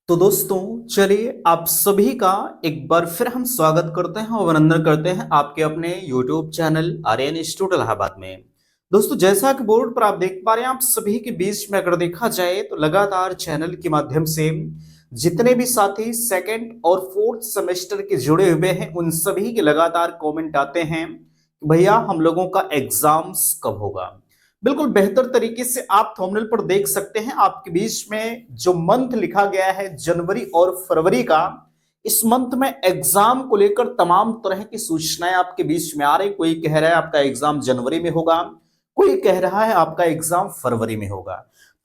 तो दोस्तों चलिए आप सभी का एक बार फिर हम स्वागत करते हैं और अभिनंदन करते हैं आपके अपने YouTube channel Aryan institute Allahabad में। दोस्तों जैसा कि बोर्ड पर आप देख पा रहे हैं, आप सभी के बीच में अगर देखा जाए तो लगातार चैनल के माध्यम से जितने भी साथी सेकंड और फोर्थ सेमेस्टर के जुड़े हुए हैं उन सभी के लगातार कमेंट आते हैं कि भैया हम लोगों का एग्जाम्स कब होगा। बिल्कुल बेहतर तरीके से आप थंबनेल पर देख सकते हैं, आपके बीच में जो मंथ लिखा गया है जनवरी और फरवरी का, इस मंथ में एग्जाम को लेकर तमाम तरह की सूचनाएं आपके बीच में आ रही। कोई कह रहा है आपका एग्जाम जनवरी में होगा, कोई कह रहा है आपका एग्जाम फरवरी में होगा।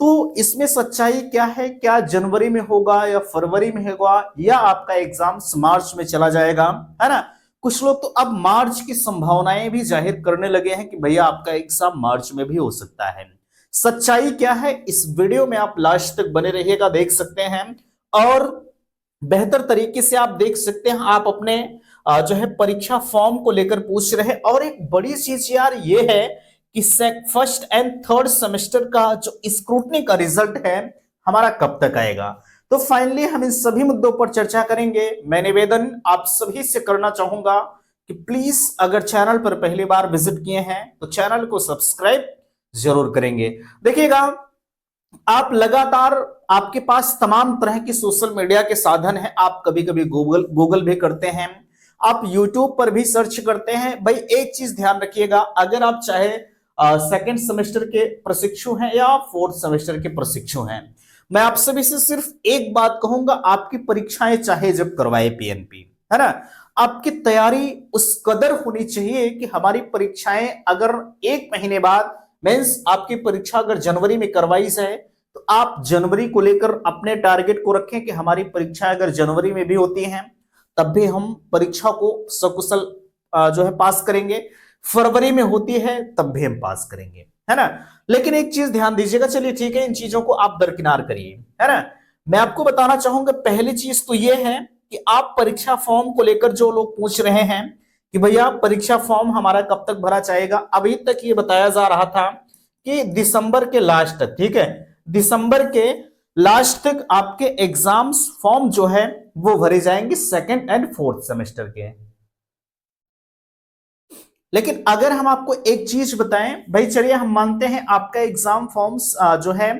तो इसमें सच्चाई क्या है, क्या जनवरी में होगा या फरवरी में होगा या आपका एग्जाम मार्च में चला जाएगा, है ना। कुछ लोग तो अब मार्च की संभावनाएं भी जाहिर करने लगे हैं कि भैया आपका एग्जाम मार्च में भी हो सकता है। सच्चाई क्या है इस वीडियो में आप लास्ट तक बने रहिएगा, देख सकते हैं और बेहतर तरीके से आप देख सकते हैं। आप अपने जो है परीक्षा फॉर्म को लेकर पूछ रहे हैं, और एक बड़ी चीज यार ये है कि फर्स्ट एंड थर्ड सेमेस्टर का जो स्क्रूटनी का रिजल्ट है हमारा कब तक आएगा। तो फाइनली हम इन सभी मुद्दों पर चर्चा करेंगे। मैं निवेदन आप सभी से करना चाहूंगा कि प्लीज अगर चैनल पर पहली बार विजिट किए हैं तो चैनल को सब्सक्राइब जरूर करेंगे। देखिएगा, आप लगातार आपके पास तमाम तरह की सोशल मीडिया के साधन हैं। आप कभी कभी गूगल भी करते हैं, आप यूट्यूब पर भी सर्च करते हैं। भाई एक चीज ध्यान रखिएगा, अगर आप चाहे सेकेंड सेमेस्टर के प्रशिक्षु हैं या फोर्थ सेमेस्टर के प्रशिक्षु हैं, मैं आप सभी से सिर्फ एक बात कहूंगा, आपकी परीक्षाएं चाहे जब करवाए पीएनपी, है ना, आपकी तैयारी उस कदर होनी चाहिए कि हमारी परीक्षाएं अगर एक महीने बाद मीन्स आपकी परीक्षा अगर जनवरी में करवाई जाए तो आप जनवरी को लेकर अपने टारगेट को रखें कि हमारी परीक्षा अगर जनवरी में भी होती हैं तब भी हम परीक्षा को सकुशल जो है पास करेंगे, फरवरी में होती है तब भी हम पास करेंगे, है ना। लेकिन एक चीज ध्यान दीजिएगा, चलिए ठीक है इन चीजों को आप दरकिनार करिए, है ना। मैं आपको बताना चाहूंगा पहली चीज तो यह है कि आप परीक्षा फॉर्म को लेकर जो लोग पूछ रहे हैं कि भैया परीक्षा फॉर्म हमारा कब तक भरा जाएगा, अभी तक ये बताया जा रहा था कि दिसंबर के लास्ट तक, ठीक है, दिसंबर के लास्ट तक आपके एग्जाम्स फॉर्म जो है वो भरे जाएंगे सेकेंड एंड फोर्थ सेमेस्टर के। लेकिन अगर हम आपको एक चीज बताएं, भाई चलिए हम मानते हैं आपका एग्जाम फॉर्म्स जो है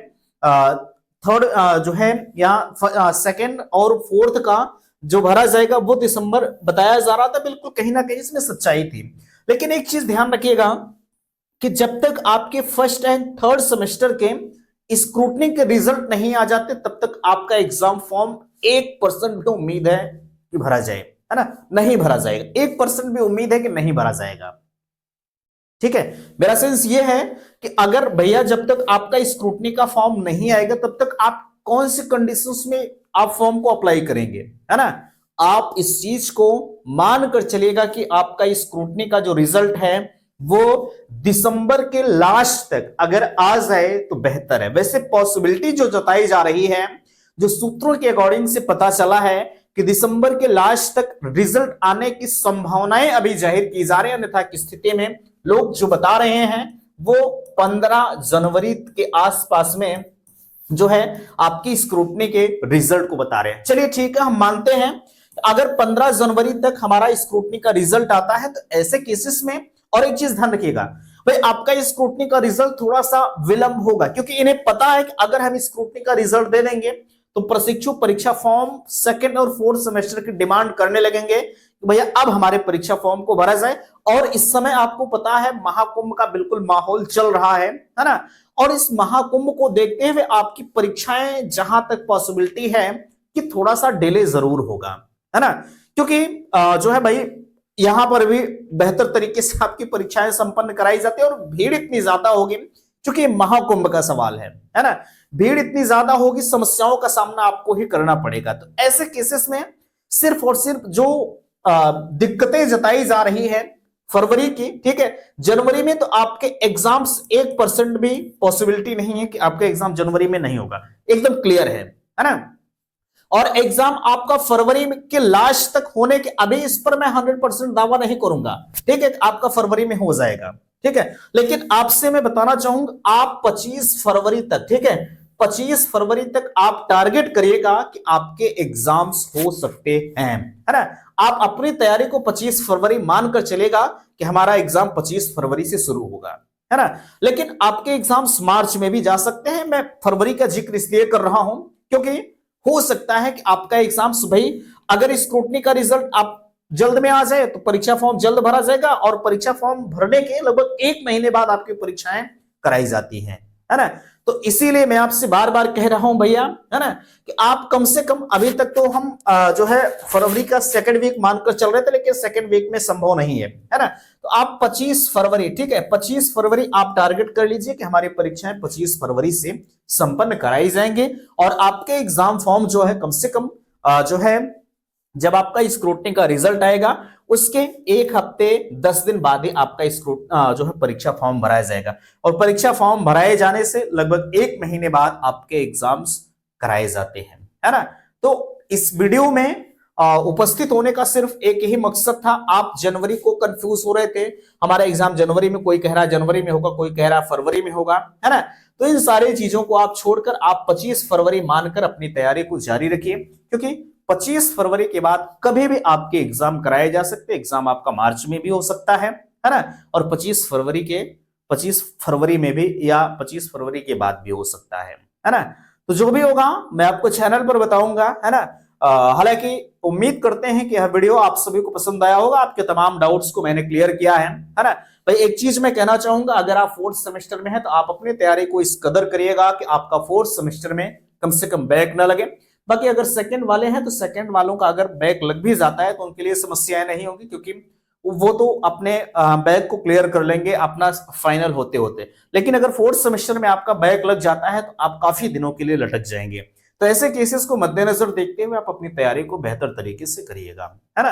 थर्ड जो है या सेकेंड और फोर्थ का जो भरा जाएगा वो दिसंबर बताया जा रहा था, बिल्कुल कहीं ना कहीं इसमें सच्चाई थी। लेकिन एक चीज ध्यान रखिएगा कि जब तक आपके फर्स्ट एंड थर्ड सेमेस्टर के स्क्रूटनी के रिजल्ट नहीं आ जाते तब तक आपका एग्जाम फॉर्म 1% भी उम्मीद है कि भरा जाए, है ना, नहीं भरा जाएगा। 1% भी उम्मीद है कि नहीं भरा जाएगा, ठीक है। मेरा सेंस ये है कि अगर भैया जब तक आपका स्क्रूटनी का फॉर्म नहीं आएगा तब तक आप कौन सी कंडीशंस में आप फॉर्म को अप्लाई करेंगे, है ना। आप इस चीज को मानकर चलिएगा कि आपका स्क्रूटनी का जो रिजल्ट है वो दिसंबर के लास्ट तक अगर आ जाए तो बेहतर है। वैसे पॉसिबिलिटी जो जताई जा रही है, जो सूत्रों के अकॉर्डिंग से पता चला है कि दिसंबर के लास्ट तक रिजल्ट आने की संभावनाएं अभी जाहिर की जा रही है, अन्यथा की स्थिति में लोग जो बता रहे हैं वो 15 जनवरी के आसपास में जो है आपकी स्क्रूटनी के रिजल्ट को बता रहे हैं। चलिए ठीक है, हम मानते हैं अगर 15 जनवरी तक हमारा स्क्रूटनी का रिजल्ट आता है तो ऐसे केसेस में, और एक चीज ध्यान रखिएगा भाई, आपका स्क्रूटनी का रिजल्ट थोड़ा सा विलंब होगा क्योंकि इन्हें पता है कि अगर हम स्क्रूटनी का रिजल्ट दे देंगे तो प्रशिक्षु परीक्षा फॉर्म सेकंड और फोर्थ सेमेस्टर की डिमांड करने लगेंगे कि भैया अब हमारे परीक्षा फॉर्म को भरा जाए। और इस समय आपको पता है महाकुंभ का बिल्कुल माहौल चल रहा है ना, और इस महाकुंभ को देखते हुए आपकी परीक्षाएं जहां तक पॉसिबिलिटी है कि थोड़ा सा डिले जरूर होगा, है ना, क्योंकि जो है भाई यहां पर भी बेहतर तरीके से आपकी परीक्षाएं संपन्न कराई जाती है और भीड़ इतनी ज्यादा होगी क्योंकि महाकुंभ का सवाल है ना, भीड़ इतनी ज्यादा होगी, समस्याओं का सामना आपको ही करना पड़ेगा। तो ऐसे केसेस में सिर्फ और सिर्फ जो दिक्कतें जताई जा रही है फरवरी की, ठीक है, जनवरी में तो आपके एग्जाम्स 1% भी पॉसिबिलिटी नहीं है कि आपका एग्जाम जनवरी में नहीं होगा, एकदम क्लियर है ना। और एग्जाम आपका फरवरी के लास्ट तक होने के, अभी इस पर मैं 100% दावा नहीं करूंगा, ठीक है, आपका फरवरी में हो जाएगा, ठीक है। लेकिन आपसे मैं बताना चाहूंगा आप 25 फरवरी तक, ठीक है, 25 फरवरी तक आप टारगेट करिएगा कि आपके एग्जाम्स हो सकते हैं, है ना। आप अपनी तैयारी को 25 फरवरी मानकर चलेगा कि हमारा एग्जाम 25 फरवरी से शुरू होगा, है ना। लेकिन आपके एग्जाम्स मार्च में भी जा सकते हैं। मैं फरवरी का जिक्र इसलिए कर रहा हूं क्योंकि हो सकता है कि आपका एग्जाम्स भाई, अगर स्क्रूटनी का रिजल्ट आप जल्द में आ जाए तो परीक्षा फॉर्म जल्द भरा जाएगा, और परीक्षा फॉर्म भरने के लगभग 1 महीने बाद आपकी परीक्षाएं कराई जाती हैं, है ना। तो इसीलिए मैं आपसे बार बार कह रहा हूं भैया, है ना, कि आप कम से कम, अभी तक तो हम जो है फरवरी का सेकंड वीक मानकर चल रहे थे, लेकिन सेकंड वीक में संभव नहीं है ना। तो आप 25 फरवरी, ठीक है, 25 फरवरी आप टारगेट कर लीजिए कि हमारी परीक्षाएं 25 फरवरी से संपन्न कराई जाएंगे, और आपके एग्जाम फॉर्म जो है कम से कम जो है, जब आपका स्क्रूटनी का रिजल्ट आएगा उसके 1 हफ्ते 10 दिन बाद ही आपका जो है परीक्षा फॉर्म भराया जाएगा, और परीक्षा फॉर्म भराए जाने से लगभग 1 महीने बाद आपके एग्जाम्स कराए जाते हैं, है ना। तो इस वीडियो में उपस्थित होने का सिर्फ एक ही मकसद था। आप जनवरी को कंफ्यूज हो रहे थे, हमारा एग्जाम जनवरी में, कोई कह रहा है जनवरी में होगा, कोई कह रहा है फरवरी में होगा, है ना। तो इन सारी चीजों को आप छोड़कर आप 25 फरवरी मानकर अपनी तैयारी को जारी रखिए, क्योंकि 25 फरवरी के बाद कभी भी आपके एग्जाम कराए जा सकते हैं। एग्जाम आपका मार्च में भी हो सकता है ना, और 25 फरवरी में भी, या 25 फरवरी के बाद भी हो सकता है ना। तो जो भी होगा मैं आपको चैनल पर बताऊंगा, है ना। हालांकि उम्मीद करते हैं कि यह वीडियो आप सभी को पसंद आया होगा, आपके तमाम डाउट्स को मैंने क्लियर किया है ना। भाई एक चीज मैं कहना चाहूंगा, अगर आप 4th सेमेस्टर में हैं तो आप अपनी तैयारी को इस कदर करिएगा कि आपका 4th सेमेस्टर में कम से कम बैक ना लगे। बाकी अगर सेकंड वाले हैं तो सेकंड वालों का अगर बैक लग भी जाता है तो उनके लिए समस्याएं नहीं होंगी, क्योंकि वो तो अपने बैक को क्लियर कर लेंगे अपना फाइनल होते होते। लेकिन अगर 4th सेमेस्टर में आपका बैक लग जाता है तो आप काफी दिनों के लिए लटक जाएंगे। तो ऐसे केसेस को मद्देनजर देखते हुए आप अपनी तैयारी को बेहतर तरीके से करिएगा, है ना।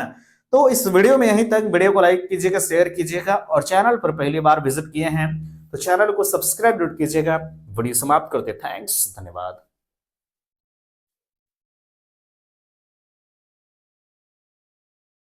तो इस वीडियो में यहीं तक। वीडियो को लाइक कीजिएगा, शेयर कीजिएगा, और चैनल पर पहली बार विजिट किए हैं तो चैनल को सब्सक्राइब कीजिएगा। वीडियो समाप्त करते, थैंक्स, धन्यवाद।